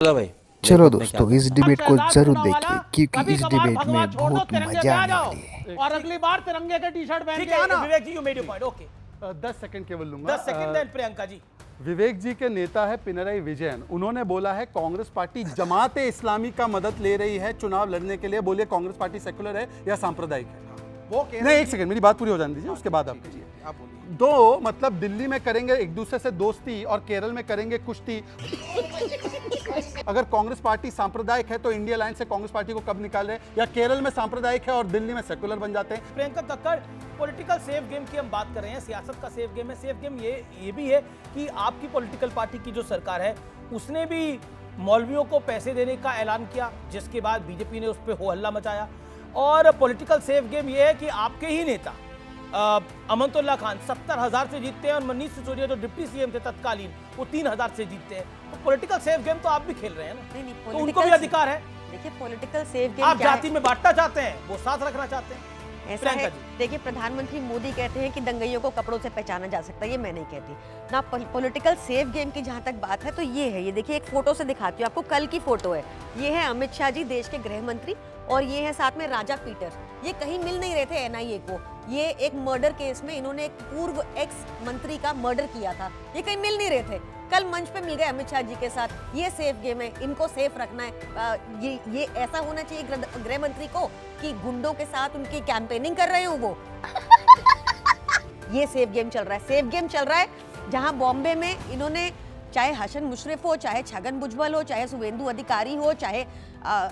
भाई चलो दोस्तों इस डिबेट को जरूर देखिए क्योंकि इस डिबेट में बहुत मजा आने वाली है। और अगली बार तिरंगे के टी शर्ट पहन के आना। Vivek ji, you made your point. Okay 10 second केवल लूंगा। 10 सेकंड देन प्रियंका जी। विवेक जी के नेता है पिनराई विजयन, उन्होंने बोला है कांग्रेस पार्टी जमाते इस्लामी का मदद ले रही है चुनाव लड़ने के लिए। बोलिए कांग्रेस पार्टी सेकुलर है या सांप्रदायिक है? वो नहीं, एक सेकंड मेरी बात पूरी हो जाने दीजिए, उसके बाद आप कीजिए। आप बोलिए। दो मतलब दिल्ली में करेंगे एक दूसरे से दोस्ती और केरल में करेंगे कुश्ती। अगर कांग्रेस पार्टी सांप्रदायिक है तो इंडिया लाइन से कांग्रेस पार्टी को कब निकाल रहे हैं? या केरल में सांप्रदायिक है और दिल्ली में सेकुलर बन जाते हैं? Priyanka Kakkar, political safe game की हम बात कर रहे हैं, सियासत का सेफ गेम है। सेफ गेम ये भी है कि आपकी पॉलिटिकल पार्टी की जो सरकार है उसने भी मौलवियों को पैसे देने का ऐलान किया, जिसके बाद बीजेपी ने उस पर हो हल्ला मचाया। और पॉलिटिकल सेफ गेम ये है कि आपके ही नेता अमनतुल्ला खान 70,000 से जीतते हैं और मनीष सिसोदिया जो डिप्टी सीएम थे तत्कालीन वो 3,000 से जीतते हैं। तो पॉलिटिकल सेफ गेम तो आप भी खेल रहे हैं ना? नहीं, तो उनको भी अधिकार है। देखिए पॉलिटिकल सेफ गेम आप क्या जाति में बांटना चाहते हैं, वो साथ रखना चाहते हैं। ऐसा प्रियंका है। जी। देखिए प्रधानमंत्री मोदी कहते हैं कि दंगइयों को कपड़ों से पहचाना जा सकता है, ये मैं नहीं कहती ना। पॉलिटिकल सेफ गेम की जहां तक बात है तो ये है, ये देखिए एक फोटो से दिखाती हूँ आपको, कल की फोटो है। ये है अमित शाह जी, देश के गृह मंत्री, और ये है साथ में राजा पीटर। ये कहीं मिल नहीं रहे थे एनआईए को। ये एक मर्डर केस में इन्होंने एक पूर्व एक्स मंत्री का मर्डर किया था, ये कहीं मिल नहीं रहे थे। कल मंच पे मिल गए अमित शाह जी के साथ। ये सेफ गेम है, इनको सेफ रखना है। ये ऐसा होना चाहिए गृह मंत्री को कि गुंडों के साथ उनकी कैंपेनिंग कर रहे हो वो। ये सेफ गेम चल रहा है। सेफ गेम चल रहा है जहां बॉम्बे में इन्होंने, चाहे हसन मुशर्रफ हो, चाहे छगन भुजबल हो, चाहे शुभेंदु अधिकारी हो, चाहे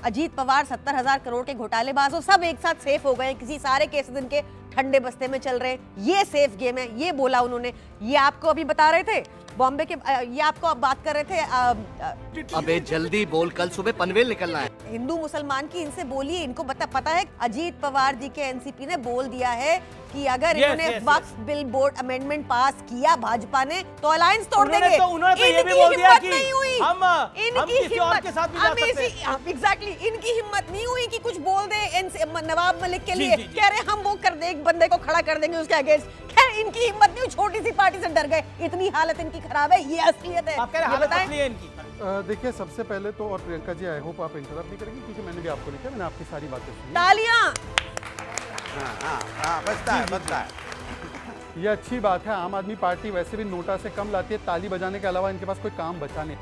अजीत पवार 70,000 करोड़ के घोटालेबाज हो, सब एक साथ सेफ हो गए। किसी सारे केसेस इनके ठंडे बस्ते में चल रहे हैं। ये सेफ गेम है, ये बोला उन्होंने। ये आपको अभी बता रहे थे बॉम्बे के, ये आपको अब बात कर रहे थे। अबे जल्दी बोल, कल सुबह पनवेल निकलना है। हिंदू मुसलमान की, इनसे बोलिए, इनको पता है अजीत पवार जी के एनसीपी ने बोल दिया है कि अगर इन्होंने वक्फ बिल बोर्ड अमेंडमेंट पास किया भाजपा ने तो अलायंस तोड़ देंगे। उन्होंने तो ये भी बोल दिया कि हम किसी और के साथ भी जा सकते हैं। एग्जैक्टली, इनकी हिम्मत नहीं हुई कि कुछ बोल दे नवाब मलिक के लिए। कह रहे हम वो कर दे, एक बंदे को खड़ा कर देंगे उसके अगेंस्ट। खैर इनकी हिम्मत नहीं हुई, छोटी सी पार्टी से डर गए। इतनी हालत इनकी खराब है, ये असलियत है। आप कह रहे हालत असली है इनकी। देखिए सबसे पहले तो, और प्रियंका जी आई होप आप इंटरप्ट नहीं करेंगी क्योंकि मैंने भी आपको लिखा, मैंने आपकी सारी बातें सुनी। तालियां। बचता है। ये अच्छी बात है, आम आदमी पार्टी वैसे भी नोटा से कम लाती है, ताली बजाने के अलावा इनके पास कोई काम बचा नहीं।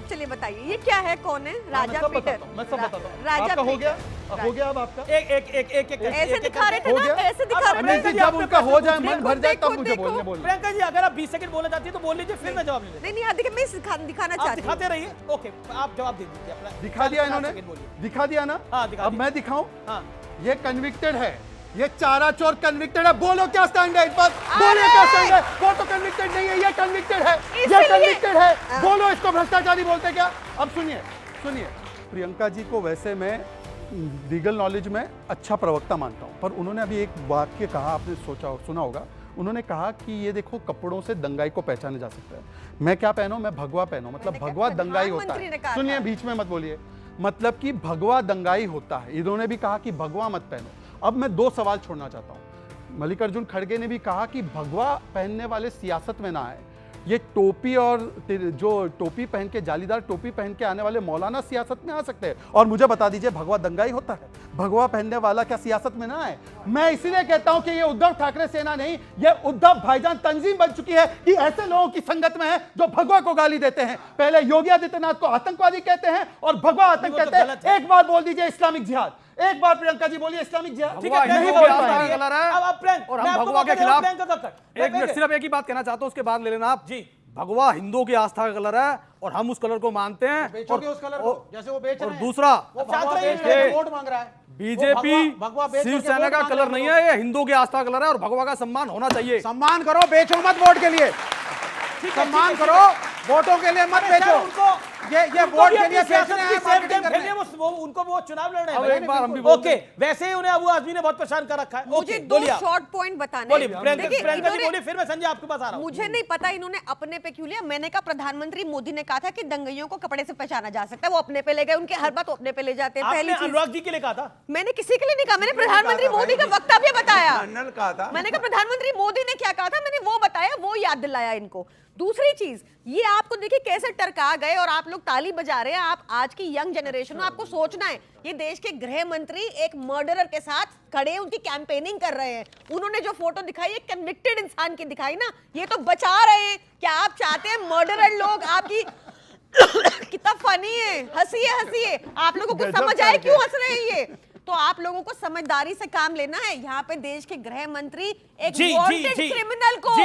चलिए बताइए ये क्या है, कौन है? राजा पीटर। मैं सब बताता हूँ। राजा आपका हो गया? पीटर। हो गया अब आपका? एक ऐसे दिखा रहे थे हो ना, गया? ऐसे दिखा रहे अमित थे। जी जब उनका हो जाए, मन भर जाए, तब देखो, मुझे देखो। बोलने। प्रियंका जी अगर आप 20 सेकंड बोलना चाहती है तो बोल लीजिए, फिर मैं जवाब ले लेता नहीं नहीं, देखिए मैं दिखाना हूं। आप चाहती हूँ। दिखाते रहिए। ओके, आप जवाब दे दीजिए अपना। दिखा दिया इन्होंने, 4 सेकंड बोलिए। दिखा दिया ना? हाँ, दिखा अब दिया। मैं दिखाऊं? हाँ। ये कन्विक्टेड है, ये चारा चोर कन्विक्टेड है। बोलो क्या स्टैंड है इस पर? बोलिए क्या स्टैंड है? वो तो कन्विक्टेड नहीं है, ये कन्विक्टेड है, ये कन्विक्टेड है। बोलो इसको भ्रष्टाचारी बोलते क्या? अब सुनिए प्रियंका जी को वैसे मैं लीगल नॉलेज में अच्छा प्रवक्ता मानता हूं, पर उन्होंने अभी एक वाक्य कहा, आपने सुना होगा। उन्होंने कहा कि ये देखो कपड़ों से दंगाई को पहचाने जा सकता है। मैं क्या पहनूं? मैं भगवा पहनूं, मतलब भगवा दंगाई होता है। सुनिए, बीच में मत बोलिए, मतलब कि भगवा दंगाई होता है। इन्होंने भी कहा कि भगवा मत पहनो। अब मैं 2 सवाल छोड़ना चाहता हूं। मल्लिकार्जुन खड़गे ने भी कहा कि भगवा पहनने वाले सियासत में ना आए। ये टोपी और जो टोपी पहन के, जालीदार टोपी पहन के आने वाले मौलाना सियासत में आ सकते हैं। और मुझे बता दीजिए, भगवा दंगाई होता है? भगवा पहनने वाला क्या सियासत में ना आए? मैं इसीलिए कहता हूं कि ये उद्धव ठाकरे सेना नहीं, ये उद्धव भाईजान तंजीम बन चुकी है कि ऐसे लोगों की संगत में है जो भगवा को गाली देते हैं। पहले योगी आदित्यनाथ को आतंकवादी कहते हैं और भगवा आतंक कहते हैं। एक बार बोल दीजिए इस्लामिक जिहाद, एक बार प्रियंका जी बोलिए इस्लामिक जिहाद। ठीक है, नहीं बोल पाएंगे। और हम भगवा के खिलाफ एक मिनट सिर्फ एक ही बात कहना चाहता हूं, उसके बाद ले लेना आप जी। भगवा हिंदुओं की आस्था का कलर है और हम उस कलर को मानते हैं। बेचोगे उस कलर को जैसे वो बेच रहे हैं। और दूसरा, वोट मांग रहा है। बीजेपी शिवसेना का कलर नहीं है, ये हिंदुओं की आस्था का कलर है और भगवा का सम्मान होना चाहिए। सम्मान करो, बेचो मत वोट के लिए। सम्मान करो, वोटों के लिए मत बेचो। ये वोट के लिए बेचने हैं, मार्केटिंग करने हैं। उनको वो चुनाव लड़ रहे अब हैं। एक बार हम भी बोल ओके, वैसे ही उन्हें अबू आजमी ने बहुत परेशान कर रखा है। मुझे ओके, 2 बोलिए आप। शॉर्ट पॉइंट बताने। बोलिए देखिए, प्रियंका जी इन्होंने- बोलिए, फिर मैं संजय आपके पास आ रहा हूं। मुझे नहीं पता इन्होंने अपने पे क्यों लिया। मैंने कहा प्रधानमंत्री मोदी ने कहा था कि दंगइयों को कपड़े से पहचाना जा सकता है, वो अपने पे ले गए। उनके हर बात वो अपने पे ले जाते हैं। आपने पहली चीज अनुराग जी के लिए कहा था। मैंने किसी के लिए नहीं कहा, मैंने प्रधानमंत्री मोदी का वक्तव्य बताया। कहा था। मैंने कहा प्रधानमंत्री मोदी ने क्या कहा था, मैंने वो बताया, वो याद दिलाया इनको। दूसरी चीज, ये आपको देखिए कैसे टरका गए और आप लोग ताली बजा रहे हैं। आप आज की यंग जनरेशन हो, आपको सोचना है ये देश के गृह मंत्री एक मर्डरर के साथ खड़े उनकी कैंपेनिंग कर रहे हैं। उन्होंने जो फोटो दिखाई है कन्विक्टेड इंसान की दिखाई ना, ये तो बचा रहे हैं। क्या आप चाहते हैं मर्डरर लोग आपकी कितना फनी है, हंसिए आप लोगों को समझ आए क्यों हंस रहे हैं ये? तो आप लोगों को समझदारी से काम लेना है। यहाँ पे देश के गृह मंत्री एक वांटेड क्रिमिनल को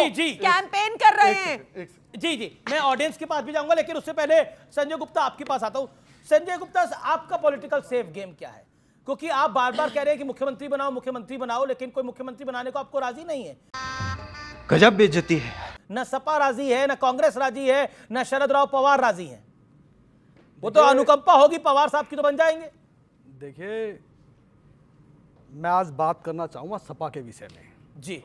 कैंपेन कर रहे हैं। जी मैं ऑडियंस के पास भी जाऊंगा, लेकिन उससे पहले संजय गुप्ता आपके पास आता हूं। संजय गुप्ता, आपका पॉलिटिकल सेफ गेम क्या है? क्योंकि आप बार बार कह रहे हैं कि मुख्यमंत्री बनाओ, लेकिन कोई मुख्यमंत्री बनाने को आपको राजी नहीं है। गजब बेइज्जती है। न सपा राजी है, न कांग्रेस राजी है, न शरद राव पवार राजी है। वो तो अनुकंपा होगी पवार साहब की तो बन जाएंगे। देखिए, मैं आज बात करना चाहूंगा सपा के विषय में, जी,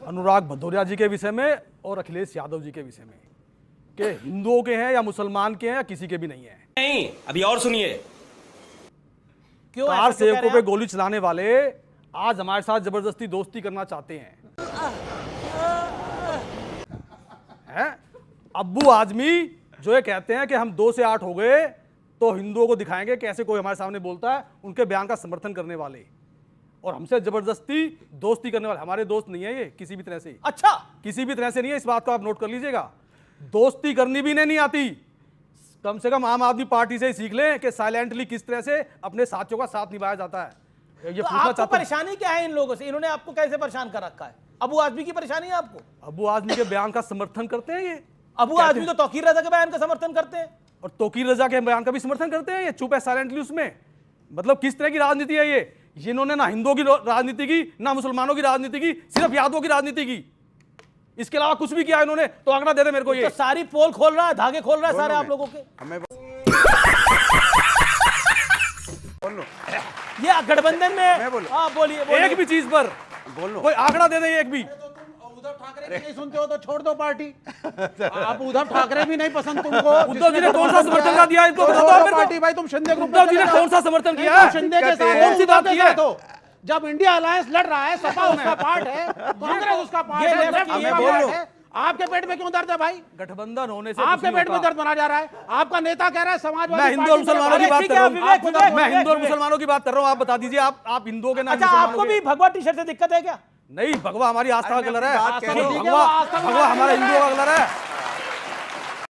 अनुराग भदौरिया जी के विषय में और अखिलेश यादव जी के विषय में, कि हिंदुओं के हैं या मुसलमान के हैं या किसी के भी नहीं है। नहीं, अभी और सुनिए। क्यों कार सेवकों पे गोली चलाने वाले आज हमारे साथ जबरदस्ती दोस्ती करना चाहते हैं। अब्बू आजमी जो ये कहते हैं कि हम 2 से 8 हो गए तो हिंदुओं को दिखाएंगे कैसे कोई हमारे सामने बोलता है, उनके बयान का समर्थन करने वाले और हमसे जबरदस्ती दोस्ती करने वाले हमारे दोस्त नहीं है ये किसी भी तरह से। अच्छा, किसी भी तरह से नहीं है, इस बात को आप नोट कर लीजिएगा। दोस्ती करनी भी नहीं आती, कम से कम आम आदमी पार्टी से ही सीख लें कि साइलेंटली किस तरह से अपने साथियों का साथ निभाया जाता है। ये तो आपको परेशानी क्या है इन लोगों से? इन्होंने आपको कैसे परेशान कर रखा है? अबू आजमी की परेशानी है आपको? अबू आजमी के बयान का समर्थन करते हैं ये। अबू आजमी तो तौकीर रजा के बयान का समर्थन करते हैं और तौकीर रजा के बयान का भी समर्थन करते हैं। ये चुप है साइलेंटली उसमें। मतलब किस तरह की राजनीति है ये? इन्होंने ना हिंदुओं की राजनीति की, ना मुसलमानों की राजनीति की, सिर्फ यादवों की राजनीति की। इसके अलावा कुछ भी किया इन्होंने तो आंकड़ा दे दे मेरे को। ये तो सारी पोल खोल रहा है, धागे खोल रहा है सारे आप लोगों के। ये गठबंधन में बोलिए एक भी चीज पर कोई आंकड़ा दे दे, एक भी। उद्धव ठाकरे नहीं सुनते हो तो छोड़ दो पार्टी। आप उद्धव ठाकरे भी नहीं पसंद तुमको। उद्धव जी ने कौन सा समर्थन दिया इनको? पार्टी भाई तुम शिंदे ग्रुप। उद्धव जी ने कौन सा समर्थन किया है? शिंदे के साथ कौन सी बात की है? जब इंडिया अलायंस लड़ रहा है, सपा उसका पार्ट है, कांग्रेस उसका पार्ट है, लेफ्ट उसका पार्ट है। आपके पेट में क्यों दर्द है भाई? गठबंधन होने से आपके पेट में दर्द बना जा रहा है। आपका नेता कह रहा है समाजवादी। मैं हिंदू और मुसलमानों की बात कर रहा हूँ। मैं हिंदू और मुसलमानों की बात कर रहा हूँ। आप बता दीजिए, आप हिंदुओं के नाम। अच्छा, आपको भी भगवा टी शर्ट से दिक्कत है क्या? नहीं, भगवा हमारी आस्था का कलर है। भगवा हमारा हिंदुओं का कलर है।